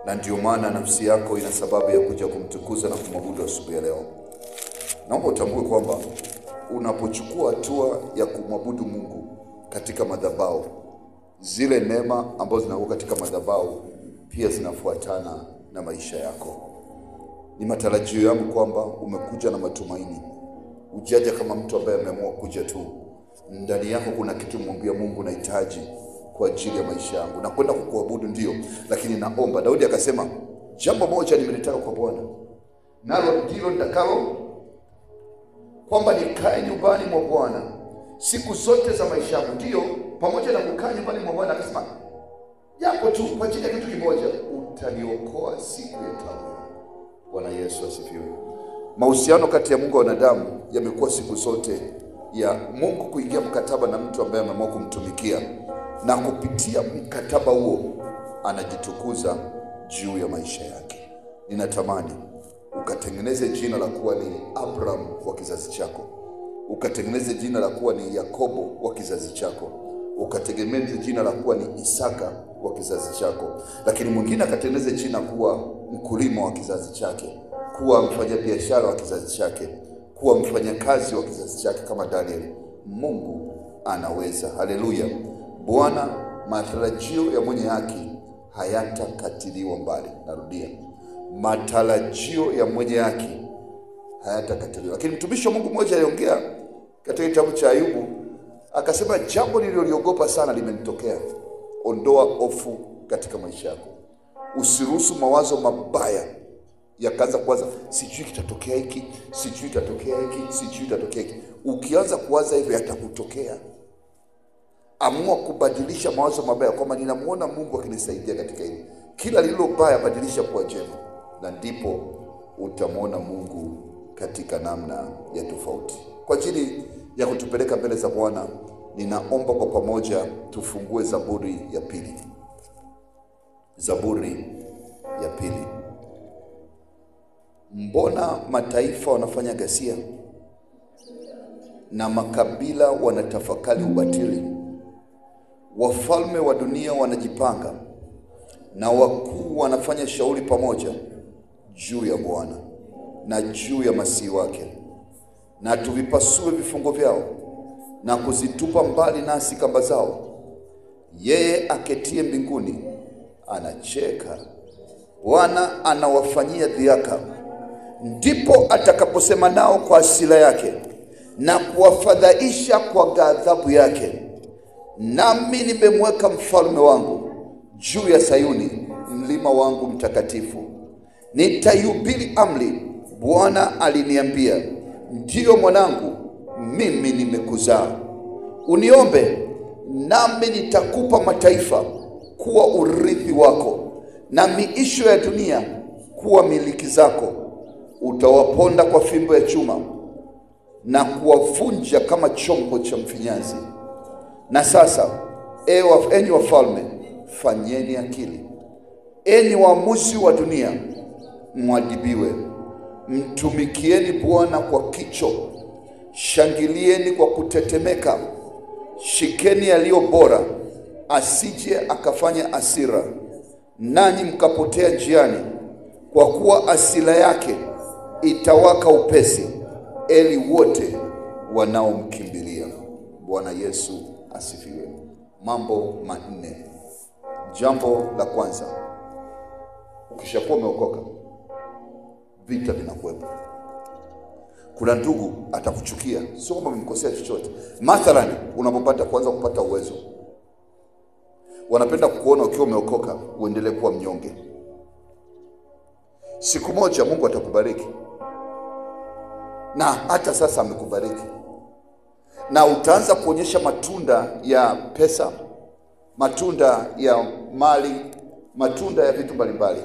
na ndio maana nafsi yako ina sababu ya kuja kumtukuza na kumwabudu asubuhi ya leo. Naomba utambue kwamba unapochukua hatua ya kumwabudu Mungu katika madhabahu, zile neema ambazo zinakuwa katika madhabahu pia zinafuatana na maisha yako. Ni matarajio yangu kwamba umekuja na matumaini. Ujaja kama mtu ambaye ameamua kuja tu. Ndani yako kuna kitu mwambia Mungu nahitaji kwa ajili ya maisha yangu. Na kwenda kukuabudu ndio, lakini naomba. Daudi akasema, jambo moja nimelitaka kwa Bwana, nalo ndilo nitakalo, kwamba nikae nyumbani mwa Bwana siku zote za maisha yangu. Ndio, pamoja na kukaa nyumbani mwa Bwana akasema, japo tu kwa ajili ya kitu kimoja, utaniokoa siku ya taabu. Bwana Yesu asifiwe. Mahusiano kati ya Mungu na wanadamu yamekuwa siku zote ya Mungu kuingia mkataba na mtu ambaye ameamua kumtumikia, na kupitia mkataba huo anajitukuza juu ya maisha yake. Ninatamani ukatengeneze jina la kuwa ni Abraham wa kizazi chako, ukatengeneze jina la kuwa ni Yakobo wa kizazi chako, ukatengeneze jina la kuwa ni Isaka wa kizazi chako, lakini mwingine akatengeneze jina kuwa mkulima wa kizazi chake, kuwa mfanyabiashara wa kizazi chake, kuwa mfanyakazi wa kizazi chake kama Daniel. Mungu anaweza. Haleluya. Bwana, matarajio ya mwenye haki hayatakatiliwa mbali. Narudia, matarajio ya mwenye haki hayatakatiliwa. Lakini mtumishi wa Mungu mmoja aliongea katika kitabu cha Ayubu, akasema, jambo nililoliogopa sana limenitokea. Ondoa hofu katika maisha yako. Usiruhusu mawazo mabaya yakaanza kuwaza, sijui kitatokea hiki, sijui kitatokea hiki, sijui kitatokea hiki. Ukianza kuwaza hivyo yatakutokea. Amua kubadilisha mawazo mabaya kwamba ninamuona Mungu akinisaidia katika hili. Kila lilo baya badilisha kuwa jema, na ndipo utamuona Mungu katika namna ya tofauti. Kwa ajili ya kutupeleka mbele za Bwana, ninaomba kwa pamoja tufungue Zaburi ya pili. Zaburi ya pili. Mbona mataifa wanafanya ghasia na makabila wanatafakari ubatili? Wafalme wa dunia wanajipanga na wakuu wanafanya shauri pamoja juu ya Bwana na juu ya Masihi wake. Na tuvipasue vifungo vyao na kuzitupa mbali nasi kamba zao. Yeye aketie mbinguni anacheka, Bwana anawafanyia dhihaka. Ndipo atakaposema nao kwa hasira yake na kuwafadhaisha kwa ghadhabu yake. Nami nimemweka mfalme wangu juu ya Sayuni, mlima wangu mtakatifu. Nitaihubiri amri, Bwana aliniambia, ndiyo mwanangu, mimi nimekuzaa. Uniombe, nami nitakupa mataifa kuwa urithi wako, na miisho ya dunia kuwa miliki zako. Utawaponda kwa fimbo ya chuma na kuwavunja kama chombo cha mfinyanzi. Na sasa, enyi wafalme, fanyeni akili. Enyi waamuzi wa dunia, mwadhibiwe. Mtumikieni Bwana kwa kicho, shangilieni kwa kutetemeka. Shikeni yaliyo bora, asije akafanya hasira, nanyi mkapotea njiani, kwa kuwa hasira yake itawaka upesi, eli wote wanaomkimbilia. Bwana Yesu asifiwe. Mambo manne. Jambo la kwanza, ukishakuwa umeokoka, vita vinakuwepo. Kuna ndugu atakuchukia, sio kwamba umemkosea chochote. Mathalani, unapopata kwanza kupata uwezo, wanapenda kukuona ukiwa umeokoka uendelee kuwa mnyonge. Siku moja Mungu atakubariki, na hata sasa amekubariki, na utaanza kuonyesha matunda ya pesa, matunda ya mali, matunda ya vitu mbalimbali.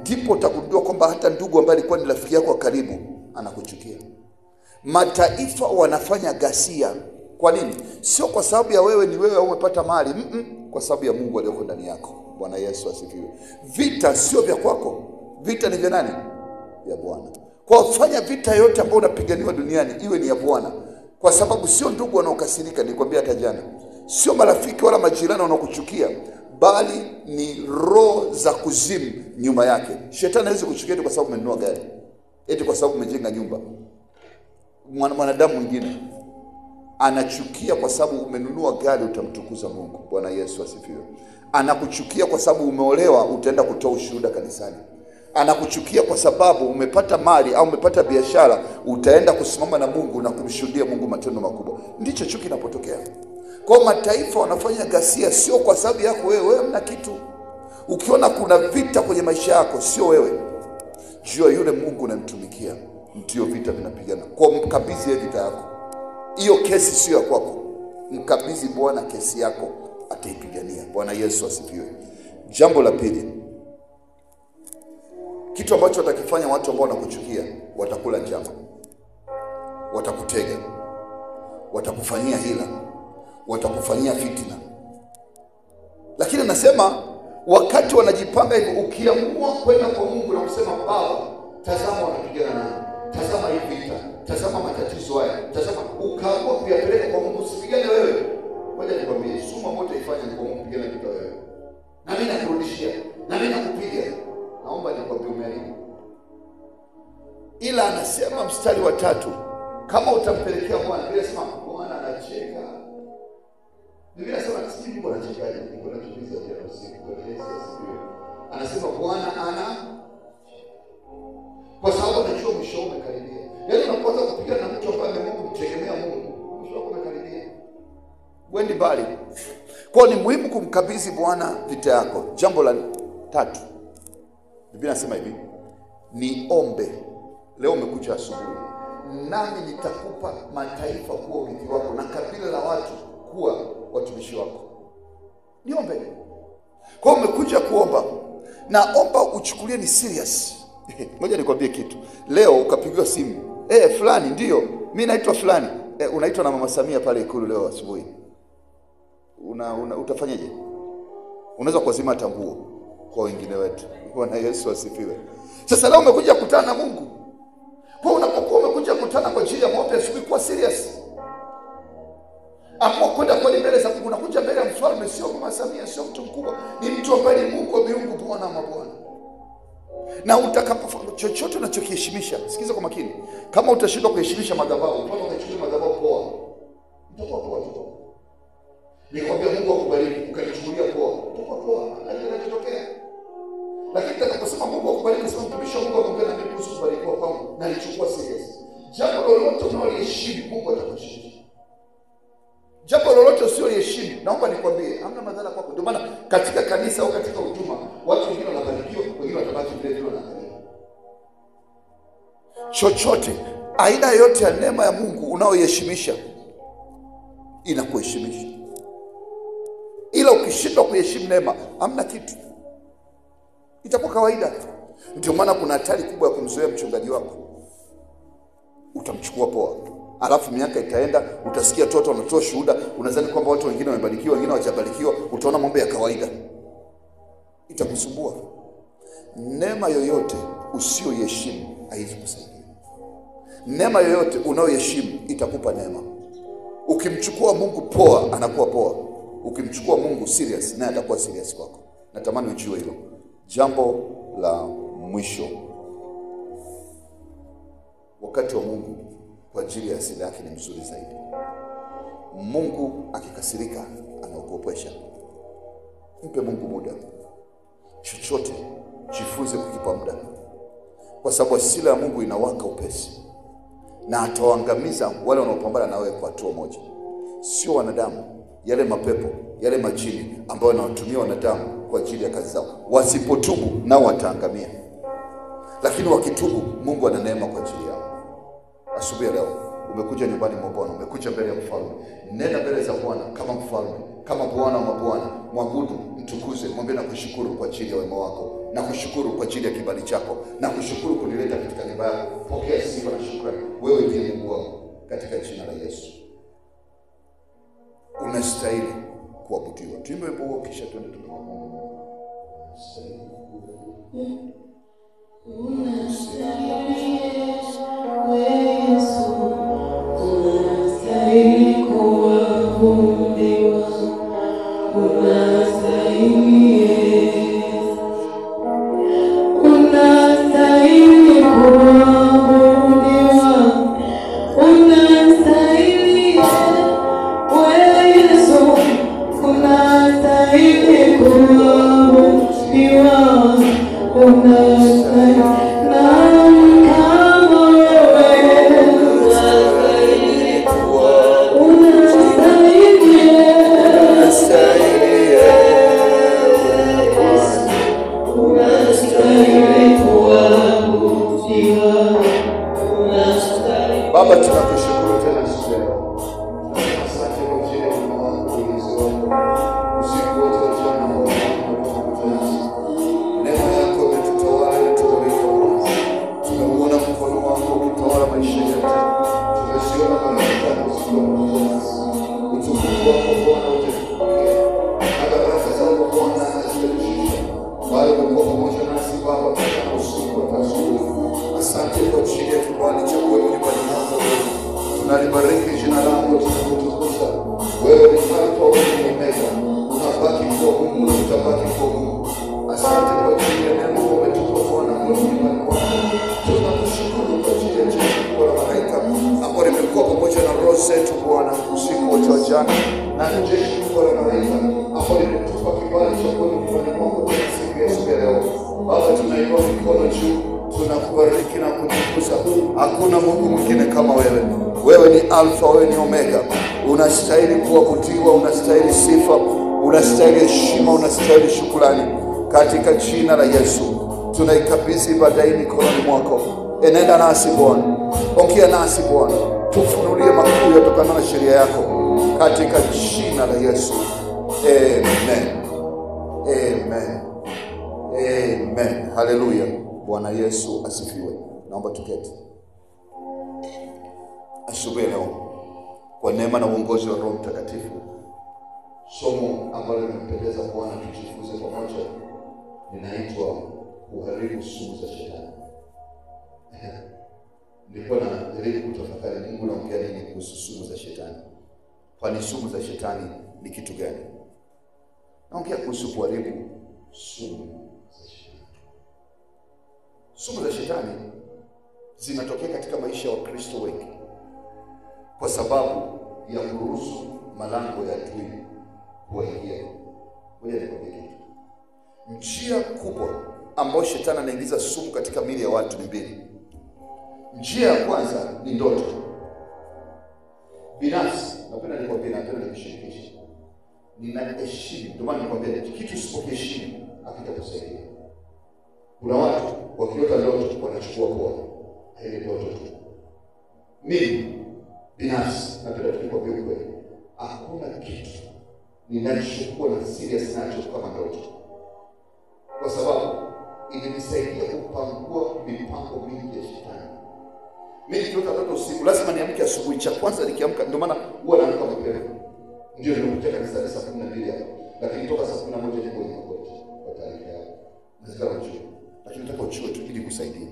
Ndipo utagundua kwamba hata ndugu ambaye alikuwa ni rafiki yako wa karibu anakuchukia. Mataifa wanafanya ghasia. Kwa nini? Sio kwa sababu ya wewe ni wewe au umepata mali, kwa sababu ya Mungu aliyeko ndani yako. Bwana Yesu asifiwe. Vita sio vya kwako, vita ni vya nani? Ya Bwana. Kwa kufanya vita yote ambayo unapiganiwa duniani iwe ni ya Bwana, kwa sababu sio ndugu wanaokasirika, nilikwambia hata jana, sio marafiki wala majirani wanaokuchukia, bali ni roho za kuzimu nyuma yake. Shetani hawezi kuchukia eti kwa sababu umenunua gari, eti kwa sababu umejenga nyumba. Mwanadamu mwingine anachukia kwa sababu umenunua gari, utamtukuza Mungu. Bwana Yesu asifiwe. Anakuchukia kwa sababu umeolewa, utaenda kutoa ushuhuda kanisani. Anakuchukia kwa sababu umepata mali au umepata biashara, utaenda kusimama na Mungu na kumshuhudia Mungu matendo makubwa. Ndicho chuki kinapotokea. Kwa mataifa wanafanya ghasia sio kwa sababu yako wewe mna kitu. Ukiona kuna vita kwenye maisha yako, sio wewe. Jua yule Mungu unamtumikia ndio vita vinapigana. Kwa mkabidhi vita yako. Hiyo kesi sio ya kwako. Mkabidhi Bwana kesi yako, ataipigania. Bwana Yesu asifiwe. Jambo la pili, kitu ambacho watakifanya watu ambao wanakuchukia, watakula njama, watakutega, watakufanyia hila, watakufanyia fitina. Lakini nasema wakati wanajipanga hivyo, ukiamua kwenda kwa Mungu na kusema Baba, tazama wanapigana nani, tazama hii vita, tazama matatizo haya, tazama, ukaamua kuyapeleka kwa Mungu, usipigane wewe. Ngoja nikwambie, suma moto ifanye kwa Mungu, pigana vita wewe. Na mimi nakurudishia, na mimi nakupiga. Naomba nikwambie umearibu. Ila anasema mstari wa 3, kama utampelekea Bwana, Biblia inasema Bwana anacheka. Biblia inasema sisi Mungu anachekaje? Mungu anatuliza jana usiku. Yesu asifiwe. Anasema Bwana ana, kwa sababu anajua mwisho umekaribia. Yaani unapoanza kupigana na mtu ambaye Mungu mtegemea Mungu, mwisho wako umekaribia. Wendi mbali. Kwa ni muhimu kumkabidhi Bwana vita yako. Jambo la 3. Biblia inasema hivi, niombe. Leo umekuja asubuhi, nami nitakupa mataifa kuwa urithi wako na kabila la watu kuwa watumishi wako. Niombe. Kwa umekuja kuomba, naomba uchukulie ni serious. Ngoja nikwambie kitu. Leo ukapigiwa simu, fulani ndio, mimi naitwa fulani. Unaitwa na Mama Samia pale Ikulu leo asubuhi. Utafanyaje? Unaweza kuzima tanguo kwa wengine wetu. Bwana Yesu asifiwe. Sasa leo umekuja kukutana na Mungu. Kwa unapokuwa umekuja kukutana kwa ajili ya maombi asubuhi, kuwa serious. Amua kwenda kwa mbele za Mungu. Unakuja mbele ya mfalme, sio Mama Samia, sio mtu mkubwa, ni mtu ambaye ni Mungu wa miungu, Bwana wa mabwana. Na utakapofanya chochote unachokiheshimisha, sikiza kwa makini. Kama utashindwa kuheshimisha madhabahu, mfano unachukua madhabahu poa, utakuwa poa tu. Nikwambia Mungu akubariki, ukanichukulia poa, utakuwa poa, kinachotokea. Lakini utakaposema Mungu akubariki, sema mtumishi wa Mungu aongea na mimi kuhusu kubarikiwa kwangu, na nichukua serious. Jambo lolote unaloliheshimu, Mungu atakuheshimu. Jambo lolote usiloliheshimu, naomba nikwambie, hamna madhara kwako. Ndio maana katika kanisa au katika huduma, watu wengine wanabarikiwa, wengine watabaki vile vile wanaangalia. Chochote, aina yote ya neema ya Mungu unaoiheshimisha, inakuheshimisha. Ila ukishindwa kuheshimu neema, hamna kitu. Itakuwa kawaida. Ndio maana kuna hatari kubwa ya kumzoea mchungaji wako. Utamchukua poa. Alafu miaka itaenda, utasikia watu wanatoa shuhuda, unadhani kwamba watu wengine wamebarikiwa, wengine hawajabarikiwa, utaona mambo ya kawaida. Itakusumbua. Neema yoyote usiyoheshimu haiwezi kusaidia. Neema yoyote unayoheshimu itakupa neema. Ukimchukua Mungu poa, anakuwa poa. Ukimchukua Mungu serious, naye atakuwa serious kwako. Natamani ujue hilo. Jambo la mwisho, wakati wa Mungu kwa ajili ya asili yake ni mzuri zaidi. Mungu akikasirika anakuopesha. Mpe Mungu muda. Chochote jifunze kukipa muda, kwa sababu asili ya Mungu inawaka upesi, na atawaangamiza wale wanaopambana nawe kwa hatua moja. Sio wanadamu, yale mapepo, yale majini ambao wanawatumia wanadamu kwa ajili ya kazi zao. Wasipotubu nao wataangamia. Lakini wakitubu, Mungu ana neema kwa ajili yao. Asubuhi leo umekuja nyumbani mwa Bwana, umekuja mbele ya mfalme. Nenda mbele za Bwana kama mfalme, kama Bwana wa mabwana. Mwabudu, mtukuze, mwambie na kushukuru kwa ajili ya wema wako, na kushukuru kwa ajili ya kibali chako, na kushukuru kunileta katika nyumba yako. Pokea sifa na shukrani. Wewe ndiye Mungu wangu, katika jina la Yesu. Unastahili kuabudiwa. Tuimbe wimbo huo kisha twende tukamwabudu. Unastahili Yesu, unastahili kuabudiwa, unastahili Yesu. Baba, tunakushukuru tena siku ya leo. Asante kwa ajili ya wema wako, ulinzi wako. Usiku wote wa jana neema yako imetutawala, imetugharika Bwana. Tumeuona mkono wako ukitawala maisha yetu. Tumeziona baraka zako zikiwa nasi. Utukufu wako Bwana utukufu. Na baraka zako Bwana hazitatushinda. Bali umekuwa pamoja nasi Baba katika usiku wa asubuhi. Asante kwa ajili ya kibali cha kuwepo nyumbani mwako. Tunalibariki jina lako, tunakutukuza. Wewe ni Alfa, wewe ni Omega. Unabaki kuwa Mungu na utabaki kuwa Mungu. Asante kwa ajili ya neema umetupa Bwana Mungu nyumbani mwako. Tunakushukuru kwa ajili ya jeshi kubwa la malaika ambao limekuwa pamoja na roho zetu Bwana usiku wote wa jana, na jeshi kubwa la malaika ambao limetupa kibali cha kuwa nyumbani mwako tena siku ya leo. Baba, tunainua mikono juu, tunakubariki na kutukuza. Hakuna Mungu mwingine kama wewe. Wewe ni Alfa, wewe ni Omega. Unastahili kuabudiwa, unastahili sifa, unastahili heshima, unastahili shukrani. Katika jina la Yesu tunaikabidhi ibada hii mikononi mwako. Enenda nasi Bwana, ongea nasi Bwana, tufunulie makuu yatokana na sheria yako, katika jina la Yesu. Amen. Amen. Amen. Haleluya. Bwana Yesu asifiwe. Naomba tuketi. Asubuhi leo kwa neema na uongozi wa Roho Mtakatifu, somo ambalo limempendeza Bwana tujifunze pamoja linaitwa kuharibu sumu za shetani. Nilikuwa najaribu kutafakari Mungu anaongea nini kuhusu sumu za shetani. Kwani sumu za shetani ni kitu gani? Naongea kuhusu kuharibu sumu za shetani. Sumu za shetani zinatokea katika maisha ya Wakristo wengi kwa sababu ya kuruhusu malango ya adui kuingia. Ngoja nikwambie kitu. Njia kubwa ambayo shetani anaingiza sumu katika miili ya watu ni mbili. Njia ya kwanza ni ndoto. Binafsi, napenda nikwambie, napenda nikushirikishe. Ninaheshimu, ndio maana nikwambia kitu usipokiheshimu hakitakusaidia. Kuna watu wakiota ndoto wanachukua poa. Ile ndoto tu. Mimi binafsi napenda tukikwambia ukweli. Hakuna kitu ninachukua na serious nacho kama ndoto. Kwa sababu inanisaidia kupangua mipango mingi ya shetani. Mimi nikiota ndoto usiku lazima niamke asubuhi. Cha kwanza nikiamka, ndio maana huwa naamka mapema. Ndio nimekuja kanisa saa 12 hapo. Lakini toka saa 11 niko kwenye magoti kwa taarifa yako. Nataka ujue. Lakini nataka ujue tu ili kukusaidia.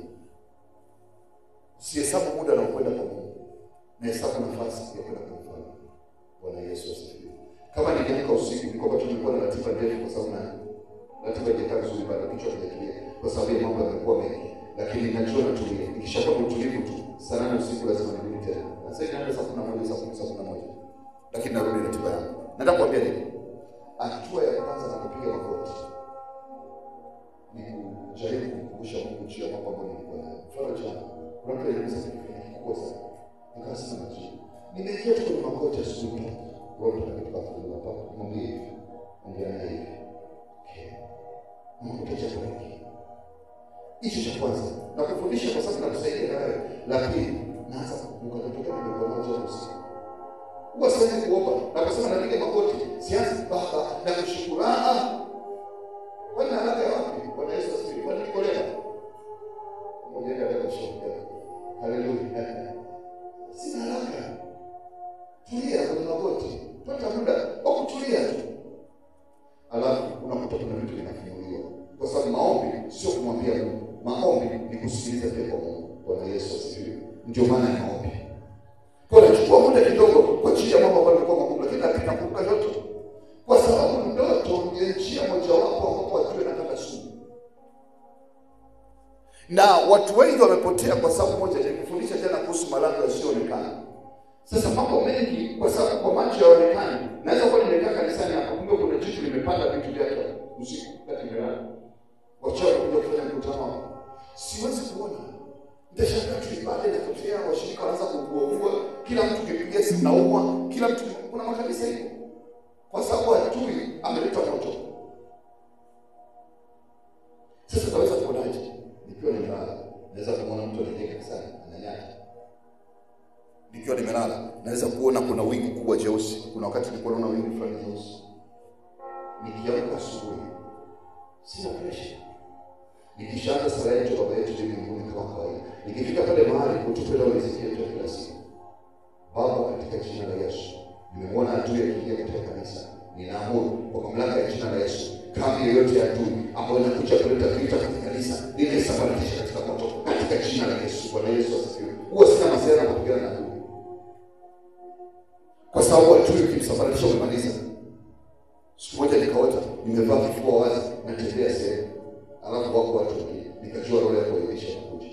Sihesabu muda na kwenda kwa Mungu. Nahesabu nafasi ya kwenda kwa Mungu. Bwana Yesu asifiwe. Kama nikiamka usiku ni kwamba tulikuwa na ratiba ndefu kwa sababu na ratiba haijakaa vizuri bado, kichwa kinatulia kwa sababu ya mambo yamekuwa mengi. Lakini ninajua natulia. Nikishakuwa utulivu tu, saa 8 usiku lazima nirudi tena. Na sasa inaanza saa 11 saa 11. Lakini narudi ratiba yangu. Nataka kuambia nini? Hatua ya kwanza na kupiga magoti ni kujaribu kukumbusha Mungu juu ya mambo ambayo nilikuwa nayo. Mfano jana, kuna mtu aliniuliza kitu kikubwa sana. Nikasema jibu. Nimeingia tu kwenye magoti asubuhi. Roho Mtakatifu akafunua hapa. Mwambie hivi. Ongea naye hivi. Okay. Mungu atajaza hiki. Hicho cha kwanza. Na kufundisha kwa sababu nakusaidia na wewe. La pili, naanza kukumbuka kutoka nimekuwa nacho usiku. Huwa siwezi kuomba. Na kusema napiga magoti, sianzi Baba na kushukuru. Kwani haraka ya wapi? Bwana Yesu asifiwe. Kwani niko leo? Mmoja ndio anashuhudia. Haleluya. Sina haraka. Tulia kwenye magoti. Pata muda wa kutulia tu. Alafu unakuta kuna vitu vinafunuliwa. Kwa sababu maombi sio kumwambia Mungu. Maombi ni kusikiliza pia kwa Mungu. Bwana Yesu asifiwe. Ndio maana ni maombi. Kwa hiyo chukua muda kidogo kwa ajili ya mambo ambayo yalikuwa magumu, lakini nakumbuka ndoto. Kwa sababu ndoto ndio njia mojawapo ambapo watu wanataka sumu. Na watu wengi wamepotea kwa sababu moja, nilikufundisha jana kuhusu malango yasiyoonekana. Sasa mambo mengi kwa sababu kwa macho yaonekana. Naweza kuwa nimekaa kanisani hapa, kumbe kuna jitu limepanda vitu vyake usiku kati mlala. Wachawi kuja kufanya mkutano. Siwezi kuona. Nitashangaa tu ibada inatokea, washirika wanaanza kuugua, kila mtu kipigia simu naumwa, kila mtu, kuna makanisa hiyo. Kwa sababu adui ameleta moto. Sasa tunaweza kuonaje? Nikiwa nimelala, naweza kumwona mtu anayeka sana, ananyata. nikiwa nimelala naweza kuona kuna wingu kubwa jeusi. Kuna wakati nilikuwa naona wingu fulani jeusi. Nikiamka asubuhi sina pressure. Nikishaanza sala yetu Baba yetu wa mbinguni kama kawaida. Nikifika pale mahali utupe leo riziki yetu kila siku. Baba, katika jina la Yesu, nimemwona adui akiingia katika kanisa. Ninaamuru kwa mamlaka ya jina la Yesu, kambi yoyote ya adui ambayo inakuja kuleta vita katika kanisa, ninasababisha katika moto katika jina la Yesu. Bwana Yesu asifiwe. Huwa sina masuala ya kupigana na adui. Kwa sababu adui ukimsababisha umemaliza. Siku moja nikaota nimevaa kifua wazi na natembea sehemu. Alafu wako watu wengine. Nikajua roho ya kuaibisha kuja.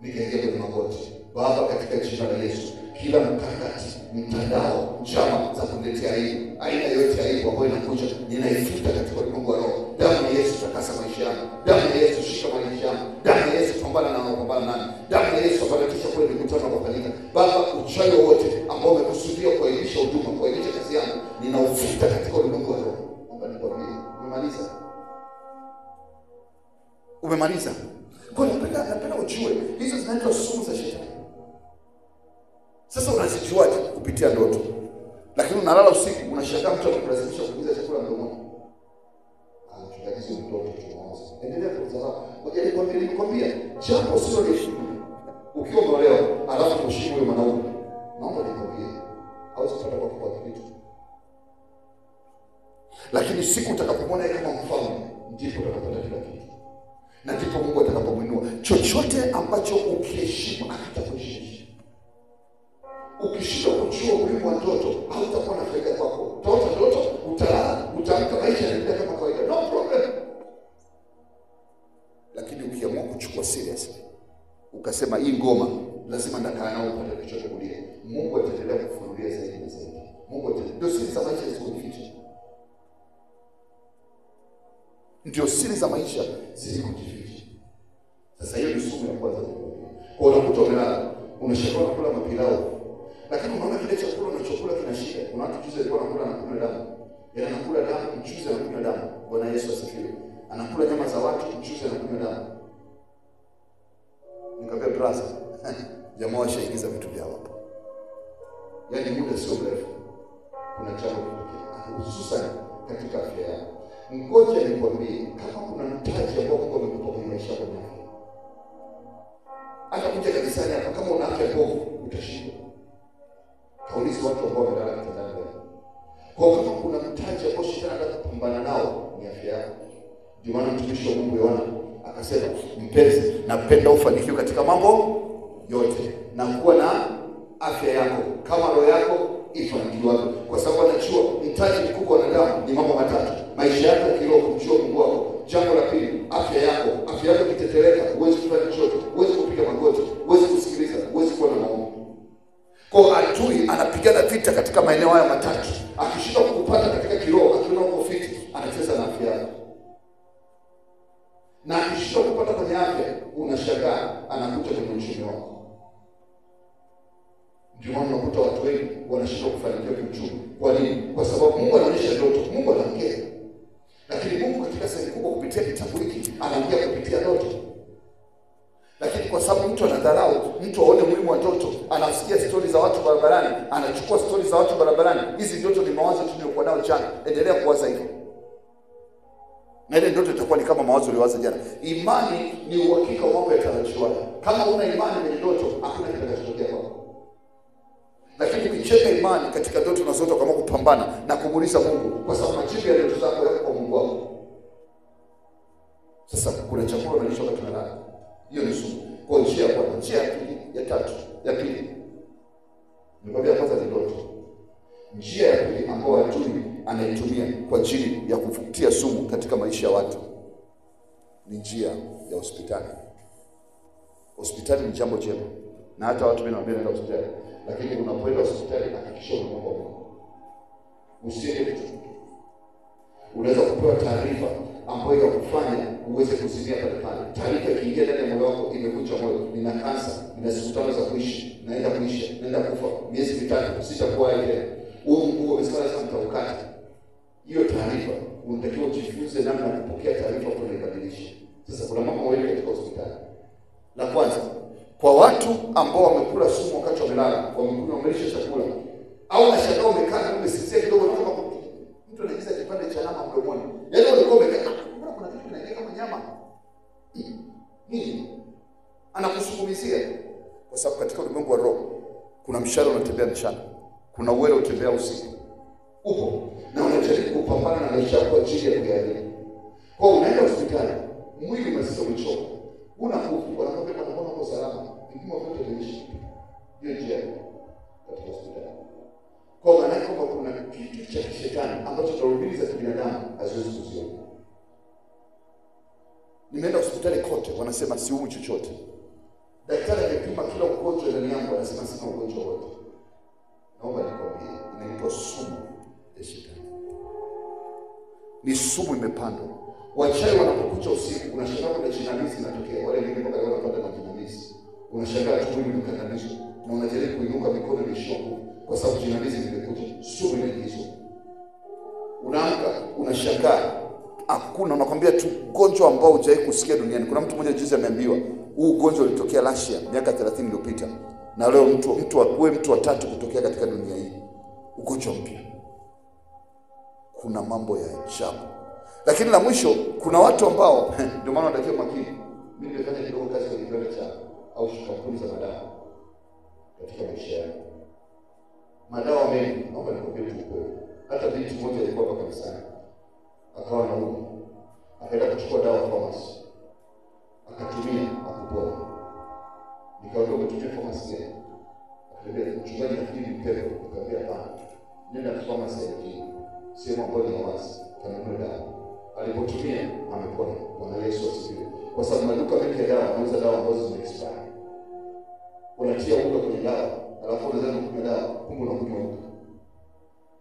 Nikaingia kwenye magoti. Baba, katika jina la Yesu, kila mkakati, mtandao, njama za kuletea aibu, aina yoyote ya aibu ambayo inakuja, ninaifuta katika ulimwengu wa roho. Damu ya Yesu takasa maisha yangu. Damu ya Yesu shika maisha yangu. Damu ya Yesu pambana na wanaopambana nami. Damu ya Yesu fanikisha kule mikutano kufanyika. Baba, uchawi wote ambao umekusudia kuaibisha huduma, kuaibisha kazi yangu, ninaufuta katika ulimwengu wa roho. Baba, nikwambie, umemaliza. Umemaliza. Kwa napenda ujue, hizo zinaitwa sumu za shetani. Sasa unazijuaje? Kupitia ndoto. Lakini unalala usiku, unashangaa mtu anakulazimisha kuingiza chakula mdomoni. Anachukua hizo ndoto tunaanza. Endelea kutazama. Ngoja nikwambie, jambo sio heshima. Ukiwa umeolewa, alafu mheshimu yule mwanaume. Naomba nikwambie, hawezi kupata kwa kitu. Lakini siku utakapomwona yeye kama mfalme, ndipo utakapata kila kitu. Na ndipo Mungu atakapomuinua. Chochote ambacho ukiheshimu atakuheshimisha. Ukishindwa kujua umuhimu wa ndoto, hautakuwa na faida kwako. Utaota ndoto, utalala, utaamka, maisha yanaendelea kama kawaida. No problem. Lakini ukiamua kuchukua serious, ukasema hii ngoma lazima ndakaa nao upate kichochokulia, Mungu ataendelea kufunulia zaidi na zaidi. Mungu ataendelea. Ndio siri za maisha zikujificha. Ndio siri za maisha zilikujificha. Sasa hiyo ni sumu ya kwanza. Kwa unakuta umelala, unashauriwa kula mapilao. Lakini unaona kile chakula unachokula kina shida. Kuna watu juzi alikuwa anakula na kunywa damu. Yeye anakula damu, mchuzi na kunywa damu. Bwana Yesu asifiwe. Anakula nyama za watu, mchuzi na kunywa damu. Nikamwambia brother, jamaa washaingiza vitu vyao hapo. Yaani muda sio mrefu, kuna jambo kitokea. Hususan katika afya yako. Ngoja nikwambie, kama kuna mtaji ambao Mungu amekupa kwenye maisha yako, hata kuja kanisani hapa, kama una afya bovu utashindwa. Kauliza watu ambao wamelala kitandani. Kwa kama kuna mtaji ambao shetani anataka kupambana nao, ni afya yako. Ndio maana mtumishi wa Mungu Yohana akasema, mpenzi, napenda ufanikiwe katika mambo yote na kuwa na afya yako kama roho yako ifanikiwe. Kwa sababu anajua mtaji mkubwa wa wanadamu ni mambo matatu: maisha yako ya kiroho, kumjua Mungu wako. Jambo la pili, afya yako. Afya yako ikitetereka, huwezi kufanya chochote, huwezi kupiga magoti, huwezi kusikiliza, huwezi kuwa na maombi. Kwa adui anapigana vita katika maeneo haya matatu. Akishindwa kukupata katika kiroho, akiona uko fiti, anacheza na afya yako. Na akishindwa kukupata kwenye afya, unashangaa anakuja kwenye uchumi wako. Ndio maana unakuta watu wengi wanashindwa kufanikiwa kiuchumi. Kwa nini? Kwa sababu Mungu anaonyesha ndoto, Mungu anaongea. Lakini Mungu katika sehemu kubwa kupitia kitabu hiki anaongea kupitia ndoto. Lakini kwa sababu mtu anadharau, mtu aone muhimu wa ndoto, anasikia stori za watu barabarani, anachukua stori za watu barabarani. Hizi ndoto ni mawazo tuliyokuwa nao jana. Endelea kuwaza hivyo. Na ile ndoto itakuwa ni kama mawazo uliyowaza jana. Imani ni uhakika wa mambo yatarajiwayo. Kama una imani kwenye ndoto, hakuna kitakachotokea kwako. Lakini ukicheka imani katika ndoto unazoota, kama kupambana na kumuuliza Mungu, kwa sababu majibu ya ndoto zako yako kwa Mungu wako. Sasa kuna chakula unalisha wakati unalala. Hiyo ni sumu. Kwa njia ya kwanza, njia ya pili, ya tatu, ya pili. Nikwambia kwanza ni ndoto. Njia ya pili ambayo adui anaitumia kwa ajili ya kufutia sumu katika maisha ya watu ni njia ya hospitali. Hospitali ni jambo jema. Na hata watu wanaambia nenda hospitali. Lakini unapoenda hospitali hakikisha unaomba Mungu. Usiende tu. Unaweza kupewa taarifa ambayo itakufanya uweze kuzimia pale pale. Taarifa ikiingia ndani ya moyo wako, imekuja moyo, nina kansa, nina siku 5 za kuishi, naenda kuisha, naenda kufa, miezi 3, sitakuwa tena. Mungu amesema lazima mtaukata. Hiyo taarifa unatakiwa ujifunze namna ya kupokea taarifa kwa kuibadilisha. Sasa kuna mambo mawili katika hospitali. La kwanza, kwa watu ambao wamekula sumu wakati wamelala, wamelisha chakula, au unashangaa umekaa na umesisia kidogo kama mtu anaingiza kipande cha nyama mdomoni. Yaani ulikuwa umekaa, mbona kuna kitu kinaingia kama nyama? Nini? Anakusukumizia. Kwa sababu katika ulimwengu wa roho kuna mshale unatembea mchana, kuna uwele utembea usiku. Upo na unajaribu kupambana na maisha yako kwa ajili ya kuyajua. Kwa unaenda hospitali, mwili unasema umechoka, una nguvu, wanakwambia mbona uko salama, vipimo vyote vimeisha. Hiyo njia katika hospitali. Kwa maana kwamba kuna kitu cha kishetani ambacho tarubini za kibinadamu haziwezi kuziona. Nimeenda hospitali kote, wanasema siumi chochote. Daktari amepima kila ugonjwa ndani yangu, anasema sina ugonjwa wote. Naomba nikwambie, inaitwa sumu ya shetani. Ni sumu imepandwa. Wachawi wanapokuja usiku, unashangaa kuna jinamizi inatokea. Wale wengine mpaka wanapata majinamizi. Unashangaa tu mwili umekandamizwa na unajaribu kuinuka mikono imeshoka kwa sababu jinamizi limekuja. Sumu inaingizwa. Unaamka, unashangaa hakuna, unakwambia tu ugonjwa ambao hujawahi kusikia duniani. Kuna mtu mmoja juzi ameambiwa huu ugonjwa ulitokea Russia miaka 30 iliyopita. Na leo mtu wa tatu kutokea katika dunia hii. Ugonjwa mpya. Kuna mambo ya ajabu. Lakini la mwisho, kuna watu ambao ndio maana wanatakiwa makini. Mimi nimefanya kidogo kazi kwenye kiwanda cha au kampuni za madawa katika maisha yangu. Madawa mengi, naomba nikwambie tu kweli. Hata binti mmoja alikuwa hapa kanisani. Akawa anaumwa. Akaenda kuchukua dawa pharmacy. Akatumia akapona. Nikaambia umetumia pharmacy gani? Akaambia mchungaji nafikiri mpepo. Nikamwambia hapana. Nenda pharmacy hii. Sema ambayo ni wazi. Kanunua dawa. Alipotumia amepona. Bwana Yesu asifiwe. Kwa sababu maduka mengi ya dawa wanauza dawa ambazo zime-expire. Unatia unga kwenye dawa, alafu unaweza kunywa dawa, kumbe unakunywa unga.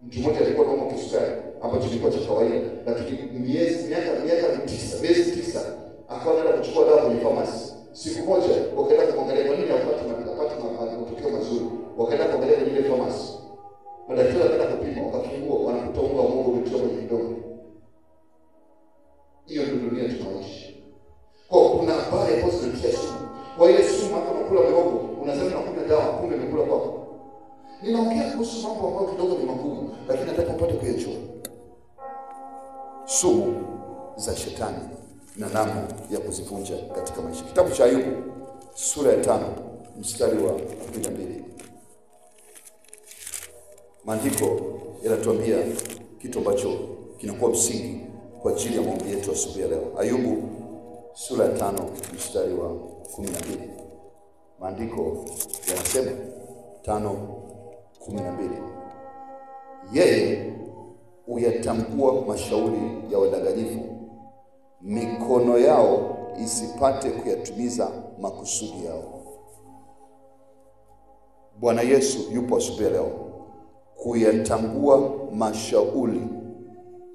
Mtu mmoja alikuwa anaumwa kisukari, ambacho kilikuwa cha kawaida, lakini miaka 9 akawa anaenda kuchukua dawa kwenye pharmacy. Siku moja wakaenda kumwangalia kwa nini hapati matokeo mazuri. Wakaenda kuangalia kwenye ile pharmacy. Madaktari wakaenda kupima, wakafungua, wanakuta unga wa Mungu umetoka kwenye kidogo. Hiyo ndio dunia tunaishi. Kwa kuna habari ambazo zinatia sumu. Kwa ile sumu hata unakula mihogo, unasema unakunywa dawa, kumbe umekula kwako. Ninaongea kuhusu mambo ambayo kidogo ni magumu, lakini nataka upate kuyajua. Sumu za shetani na namna ya kuzivunja katika maisha. Kitabu cha Ayubu sura ya 5 mstari wa 12. Maandiko yanatuambia kitu ambacho kinakuwa msingi kwa ajili ya maombi yetu asubuhi ya leo. Ayubu sura ya 5 mstari wa 12. Maandiko yanasema 5:12. Yeye huyatambua mashauri ya wadanganyifu, mikono yao isipate kuyatimiza makusudi yao. Bwana Yesu yupo asubuhi leo kuyatambua mashauri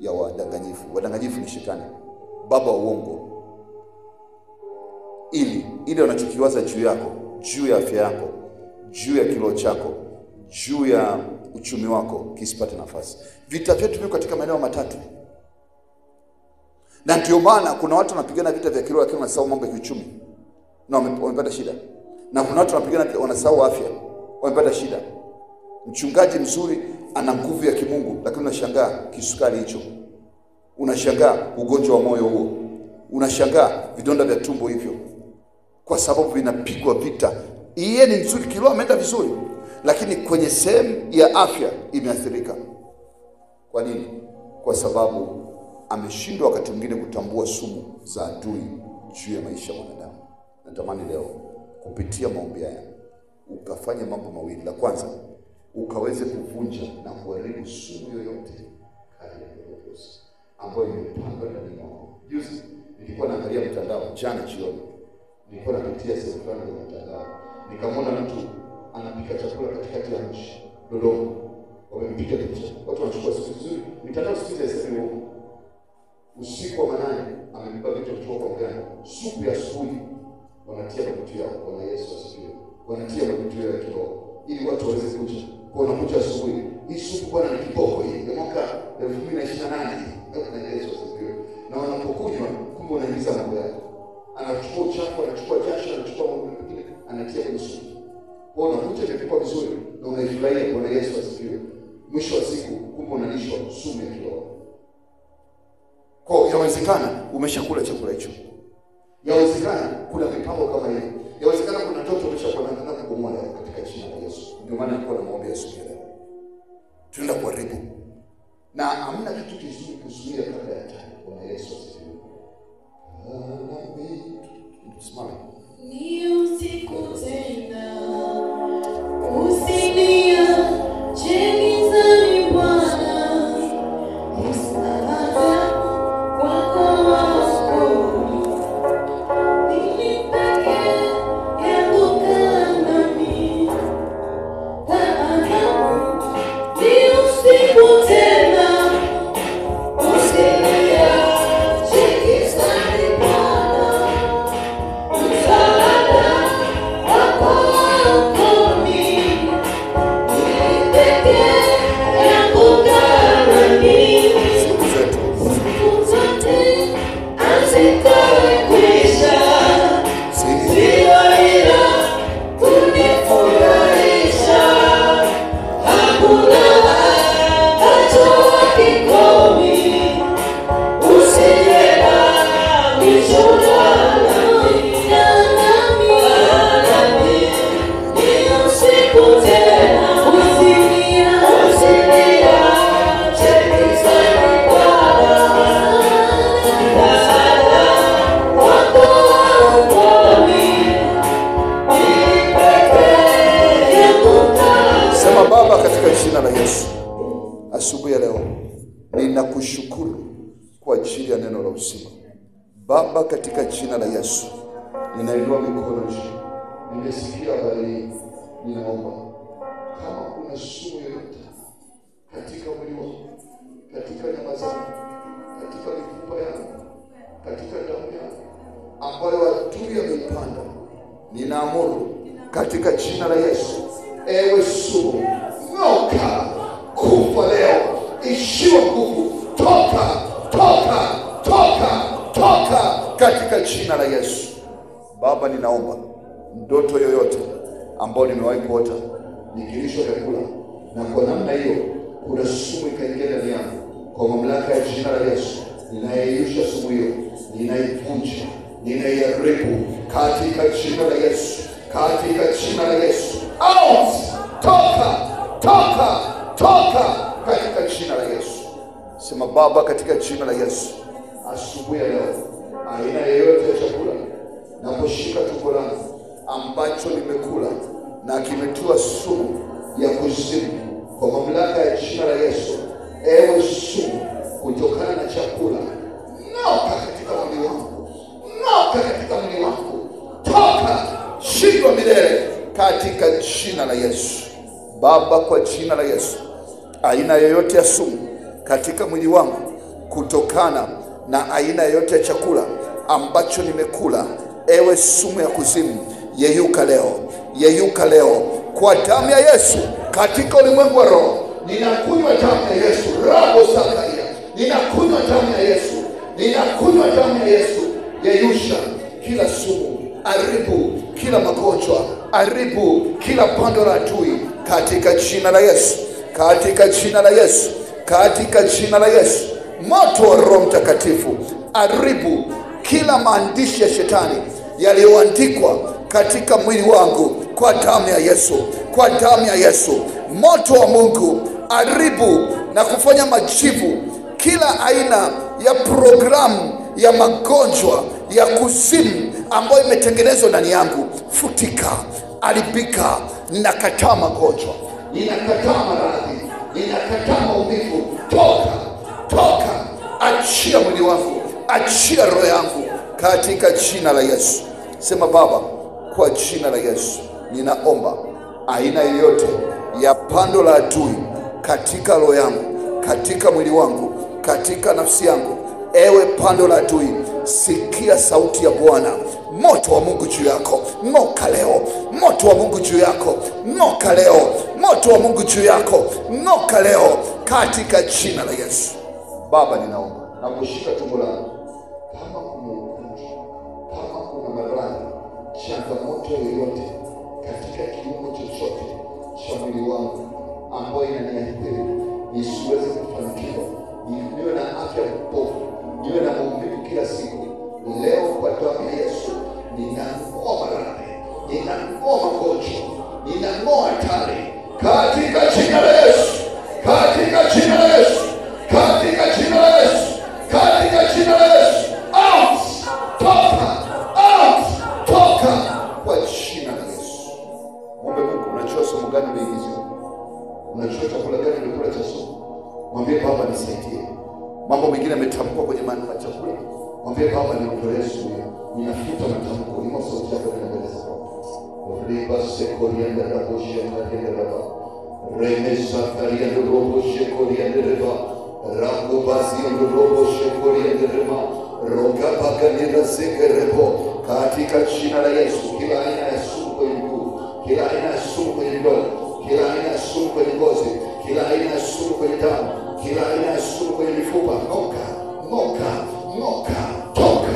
ya wadanganyifu. Wadanganyifu ni shetani, baba wa uongo. Ili wanachokiwaza juu yako, juu ya afya yako, juu ya kilo chako, juu ya uchumi wako kisipate nafasi. Vita vyetu viko katika maeneo matatu. Na ndio maana kuna watu wanapigana vita vya kiroho lakini wanasahau mambo ya kiuchumi na wamepata shida. Na kuna watu wanapigana wanasahau afya, wamepata shida. Mchungaji mzuri ana nguvu ya kimungu lakini unashangaa kisukari hicho. Unashangaa ugonjwa wa moyo huo. Unashangaa vidonda vya tumbo hivyo. Kwa sababu vinapigwa vita. Yeye ni mzuri, kiroho ameenda vizuri, lakini kwenye sehemu ya afya imeathirika. Kwa nini? Kwa sababu ameshindwa wakati mwingine kutambua sumu za adui juu ya maisha ya mwanadamu. Natamani leo kupitia maombi haya ukafanya mambo mawili. La kwanza, ukaweze kuvunja na kuharibu sumu yoyote kati ya viongozi ambayo imepandwa ndani mwako. Juzi nilikuwa naangalia mtandao jana jioni. Nilikuwa napitia sehemu fulani ya mtandao. Nikamwona mtu anapika chakula katikati ya nchi, Dodoma. Wamempiga picha. Watu wanachukua siku nzuri. Mitandao siku hizi sasa huko. Usiku wa manane amebeba vitu kutoka kwa mganga. Supu ya asubuhi wanatia mabutu yao. Bwana Yesu asifiwe. Wanatia mabutu yao ya kiroho ili watu waweze kuja. Kwa unakuja asubuhi. Hii supu bwana ni kiboko hii. Ya mwaka 2028 hii. Bwana Yesu asifiwe. Na wanapokunywa kumbe wanaingiza mambo yao. Anachukua uchafu, anachukua jasho, anachukua mambo mengine, anatia kwenye supu. Ona kucha imepikwa vizuri na unaifurahia kwa Yesu asifiwe. Mwisho wa siku kumbe unalishwa sumu ya kiroho. Kwa yawezekana umeshakula chakula hicho. Yawezekana kuna mipango kama hiyo. Yawezekana kuna mtoto umeshakuwa na kubomoa katika jina la Yesu. Ndio maana nilikuwa naomba Yesu leo. Tunaenda kuharibu. Na hamna kitu kizuri kuzuia kabla ya time. Kwa Yesu asifiwe. Simama. Ni usiku tena. Usinia chemizani Bwana. Msaada wako wakooni. Mimi peke yangu nami. Ni usiku tena. Usinia chemizani Bwana. Msaada wako wakooni. Mimi peke yangu nami. Siku zote hazikwisha. Sio ila kunifurahisha. Hakuna hacho kikomi. Usiye na mwisho nami. Ni usiku tena. Usilia chemizani Bwana. Msaada wako wakooni. Mimi peke yangu nami. Sema Baba, katika jina la Yesu, asubuhi ya leo ninakushukuru kwa ajili ya neno la uzima. Baba, katika jina la Yesu ninainua mikono juu. Nimesikia habari hii. Ninaomba kama kuna sumu yoyote katika mwili wangu, katika nyama zangu, katika mifupa yangu, katika damu yangu ambayo adui ameipanda, ninaamuru katika jina la Yesu, ewe sumu, ng'oka, kufa leo, ishiwa nguvu, toka katika jina la Yesu. Baba, ninaomba ndoto yoyote ambayo nimewahi kuota nikilishwa vyakula na kwa namna hiyo kuna sumu ikaingia ndani yangu, kwa mamlaka ya jina la Yesu ninayeyusha sumu hiyo, ninaivunja, ninaiharibu katika jina la Yesu, katika jina la Yesu. Out! Toka katika jina la Yesu. Sema Baba, katika jina la Yesu, asubuhi ya leo aina yoyote ya chakula naposhika tumbo langu ambacho nimekula na kimetua sumu ya kuzimu, kwa mamlaka ya jina la Yesu, ewe sumu kutokana na chakula, ng'oka katika mwili wangu, toka, shindwa milele katika jina la Yesu. Baba, kwa jina la Yesu, aina yoyote ya sumu katika mwili wangu kutokana na aina yoyote ya chakula ambacho nimekula, ewe sumu ya kuzimu, yeyuka leo kwa damu ya Yesu. Katika ulimwengu wa roho ninakunywa damu ya Yesu, rabo sakaria, ninakunywa damu ya Yesu, yeyusha kila sumu, aribu kila magonjwa, aribu kila pando la adui katika jina la Yesu, katika jina la Yesu. Moto wa Roho Mtakatifu aribu kila maandishi ya shetani yaliyoandikwa katika mwili wangu kwa damu ya Yesu. Moto wa Mungu aribu na kufanya majivu kila aina ya programu ya magonjwa ya kuzimu ambayo imetengenezwa ndani yangu. Futika, alibika. Ninakataa magonjwa, ninakataa maradhi, ninakataa maumivu. Toka, achia mwili wangu, achia roho yangu katika jina la Yesu. Sema Baba, kwa jina la Yesu ninaomba aina yoyote ya pando la adui katika roho yangu, katika mwili wangu, katika nafsi yangu, ewe pando la adui, sikia sauti ya Bwana. Moto wa Mungu juu yako, ng'oka leo. Moto wa Mungu juu yako, ng'oka leo. Moto wa Mungu juu yako, ng'oka leo katika jina la Yesu. Baba, ninaomba na kushika tumbo langu, kama kuna ugonjwa, kama kuna maradhi, changamoto yoyote katika kiungo chochote Baba nikutolee asubuhi. Ninafuta matamko, inua sauti yako mbele za Baba. Riba sekorienda raboshia karienda raba. Remesa karienda roboshia korienda raba. Rango basi roboshia korienda raba. Roka baganira zegerebo. Katika jina la Yesu, kila aina ya sumu kwenye mguu, kila aina ya sumu kwenye mdomo, kila aina ya sumu kwenye ngozi, kila aina ya sumu kwenye damu, kila aina ya sumu kwenye mifupa, ng'oka, ng'oka, ng'oka, toka.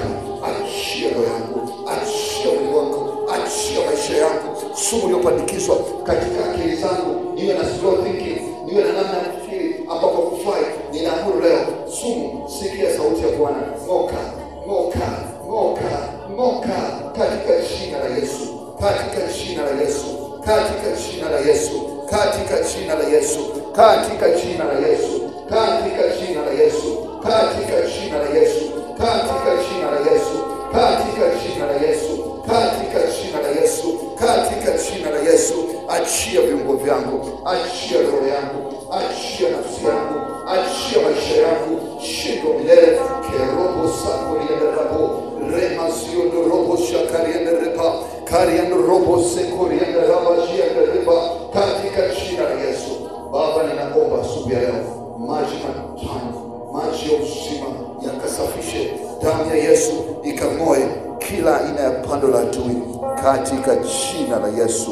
Achia roho yangu, achia mwili wangu, achia maisha yangu. Sumu iliyopandikizwa katika akili zangu, niwe na slow thinking, niwe na namna ya kufikiri ambapo kufai. Ninaamuru leo, sumu, sikia sauti ya Bwana. Ng'oka, ng'oka, ng'oka, ng'oka katika jina la Yesu, katika jina la Yesu, katika jina la Yesu, katika jina la Yesu, katika jina la Yesu, katika jina la Yesu, katika jina la Yesu, katika jina la Yesu, katika jina la Yesu, katika jina la Yesu, katika jina la Yesu. Achia viungo vyangu, achia roho yangu, achia nafsi yangu, achia maisha yangu. Shindo milele kerobo sakorienda rabo rema siondo robo shakarienda reba karienda robo sekorienda raba shienda reba katika jina la Yesu. Baba, ninaomba asubuhi leo maji matamu, maji ya uzima yakasafishe. Damu ya Yesu ikang'oe kila aina ya pando la adui katika jina la Yesu.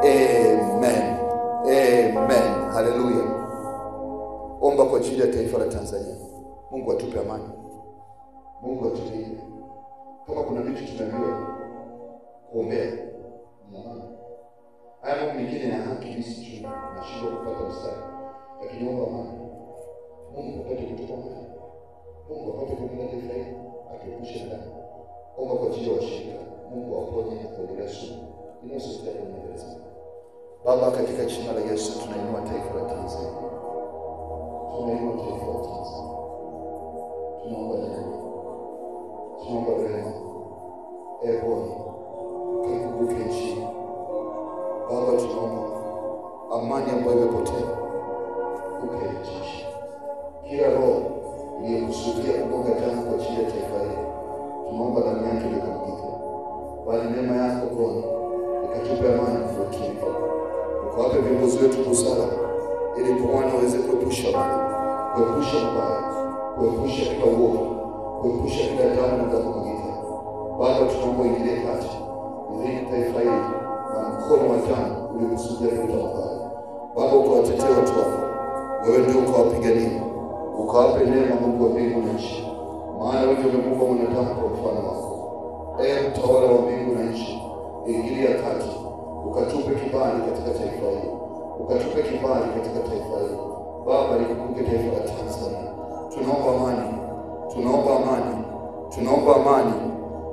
Amen. Amen. Haleluya. Omba kwa ajili ya taifa la Tanzania. Mungu atupe amani. Mungu atulie. Kama kuna vitu tunaambiwa kuombea ni amani. Haya mambo mengine ya haki sisi tunashindwa kupata mstari. Lakini omba amani. Mungu apate kutupa amani. Mungu apate kulinda taifa hili, atuepushe na dhambi. Omba kwa ajili ya washirika. Mungu awaponye na kuendelea sumu. Inua sauti yako mbele za Baba, katika jina la Yesu tunainua taifa la Tanzania. Tunainua taifa la Tanzania. Tunaomba neema. Tunaomba rehema. Bwana, ukakumbuke nchi. Baba, tunaomba amani ambayo imepotea ukairejeshe. Kila roho iliyokusudia kumwaga damu kwa ajili ya taifa hili, tunaomba damu yake ikamwagike. Bali neema yako Bwana ikatupe amani na utulivu. Ukawape viongozi wetu busara ili Bwana waweze kuepusha mabaya, kuepusha mabaya, kuepusha kila uovu, kuepusha kila damu na damu mwagika. Baba, tunaomba uingilie kati, ilinde taifa hili na mkono wa damu uliokusudia kuleta mabaya. Baba, ukawatetee watu wako, wewe ndio ukawapigania, ukawape neema Mungu wa mbingu na nchi. Maana wewe ndio umeumba mwanadamu kwa mfano wako. Mtawala wa mbingu na nchi, ingilia kati, ukatupe kibali katika taifa hili, ukatupe kibali katika taifa hili. Baba, likumbuke taifa la Tanzania. Tunaomba amani, tunaomba amani, tunaomba amani,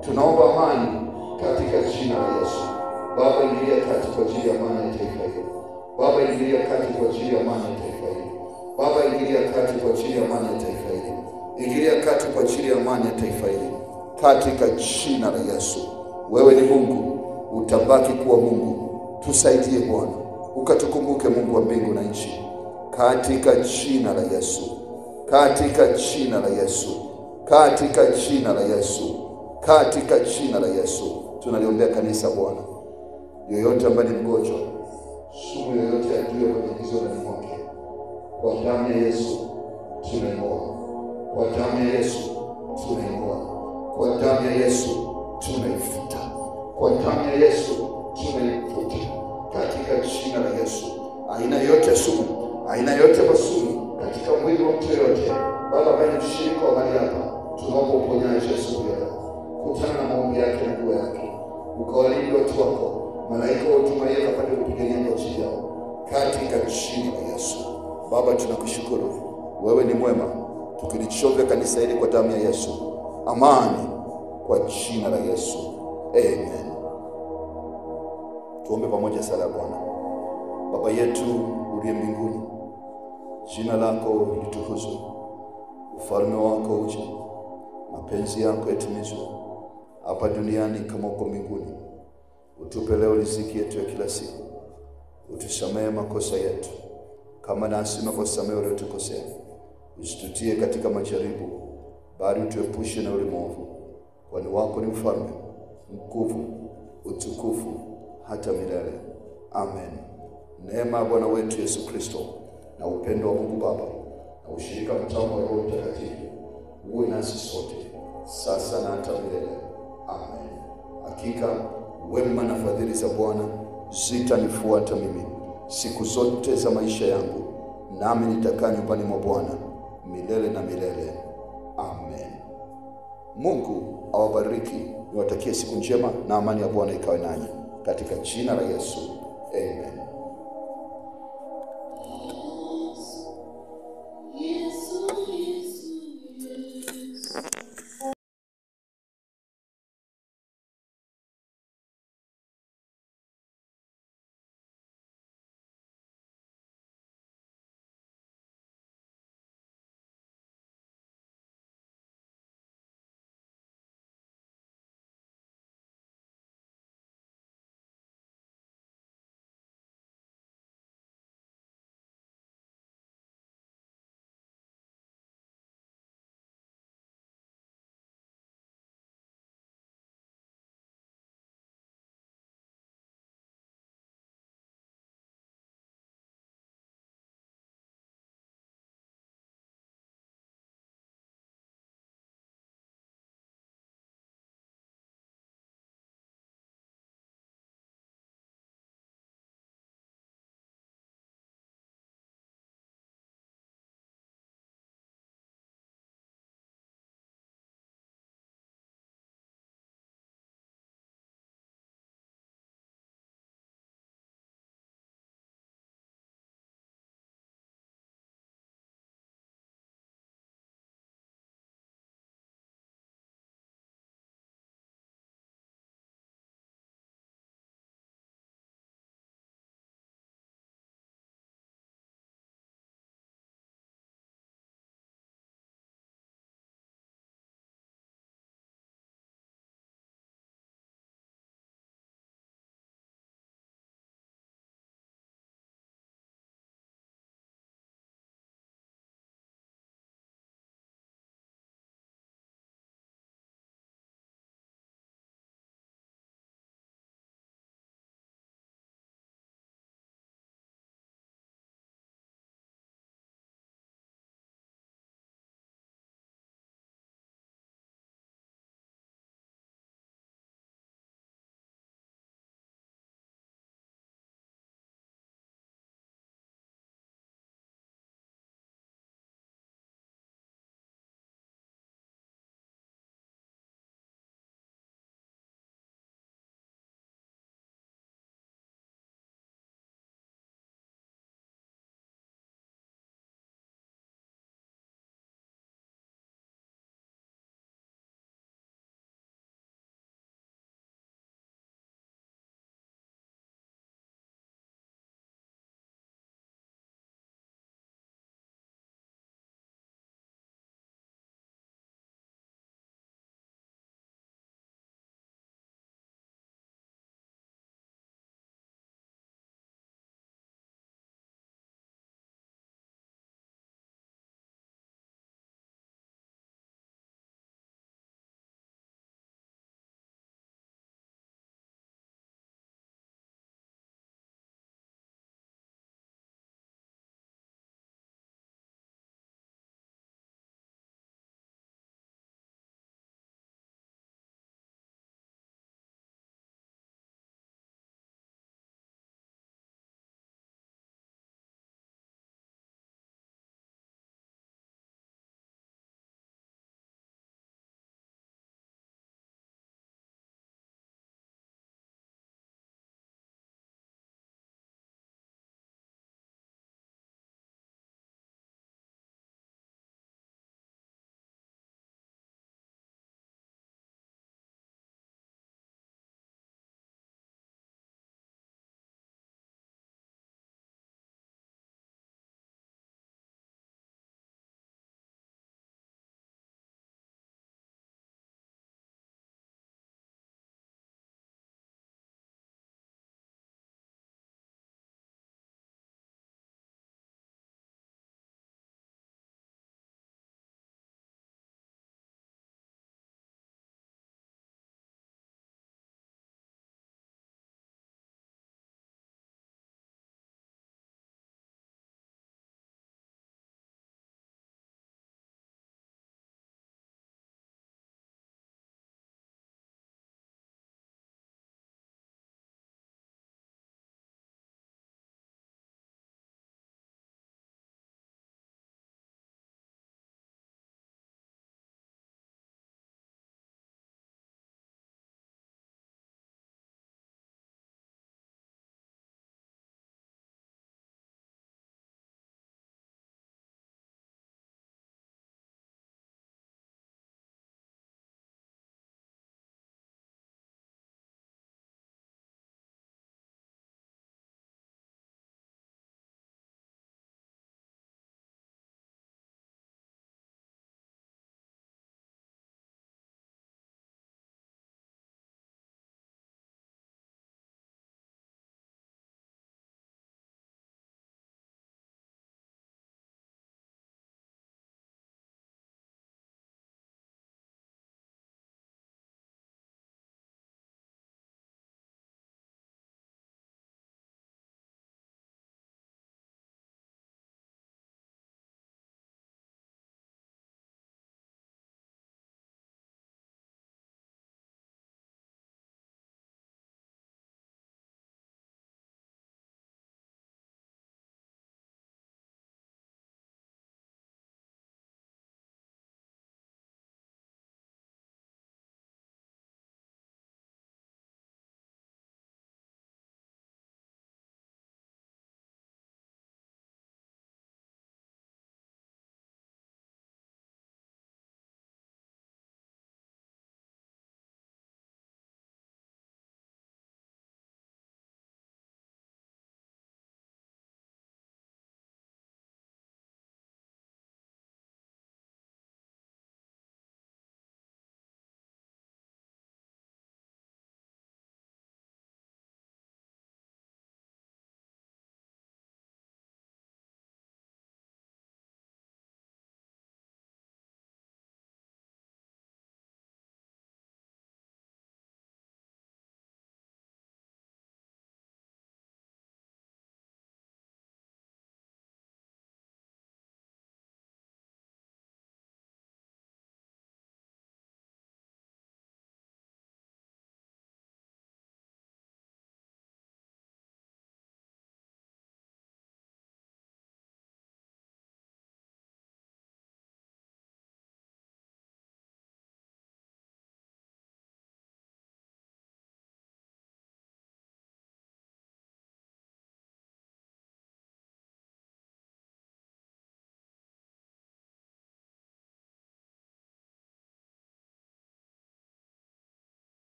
tunaomba amani katika jina la Yesu. Baba, ingilia kati kwa ajili ya amani ya taifa hili. Baba, ingilia kati kwa ajili ya amani ya taifa hili. Baba, ingilia kati kwa ajili ya amani ya taifa hili. Ingilia kati kwa ajili ya amani ya taifa hili. Katika jina la Yesu. Wewe ni Mungu, utabaki kuwa Mungu. Tusaidie Bwana, ukatukumbuke Mungu wa mbingu na nchi. Katika jina la Yesu, katika jina la Yesu, katika jina la Yesu, katika jina la Yesu. Tunaliombea kanisa Bwana. Yoyote ambaye ni mgonjwa, sumu yoyote ya adui iliyoingizwa ndani mwake, kwa damu ya Yesu tunaing'oa. Kwa damu ya Yesu tunaing'oa. Kwa damu ya Yesu tunaifuta. Kwa damu ya Yesu tunaifuta. Katika jina la Yesu. Aina yote ya sumu, aina yote ya sumu katika mwili wa mtu yote, Baba, ambaye ni mshirika wa mahali hapa, tunaomba uponyaji asubuhi ya leo. Kutana na maombi yake na dua yake. Ukawalinde watu wako. Malaika wa tumaini wapate kupigania kwa ajili yao. Katika jina la Yesu. Baba, tunakushukuru. Wewe ni mwema. Tukilichovya kanisa hili kwa damu ya Yesu. Amani kwa jina la Yesu. Amen. Tuombe pamoja sala ya Bwana. Baba yetu uliye mbinguni, jina lako litukuzwe. Ufalme wako uje. Mapenzi yako yatimizwe hapa duniani kama huko mbinguni. Utupe leo riziki yetu ya kila siku. Utusamehe makosa yetu kama nasi tunavyosamehe waliotukosea. Usitutie katika majaribu, bali utuepushe na yule mwovu. kwani wako ni ufalme, nguvu, utukufu hata milele. Amen. Neema ya Bwana wetu Yesu Kristo na upendo wa Mungu Baba na ushirika mtamu wa Roho Mtakatifu uwe nasi sote sasa na hata milele. Amen. Hakika wema na fadhili za Bwana zitanifuata mimi siku zote za maisha yangu, nami nitakaa nyumbani mwa Bwana milele na milele. Amen. Mungu awabariki, niwatakie siku njema na amani ya Bwana ikawe nanyi katika jina la Yesu. Amen.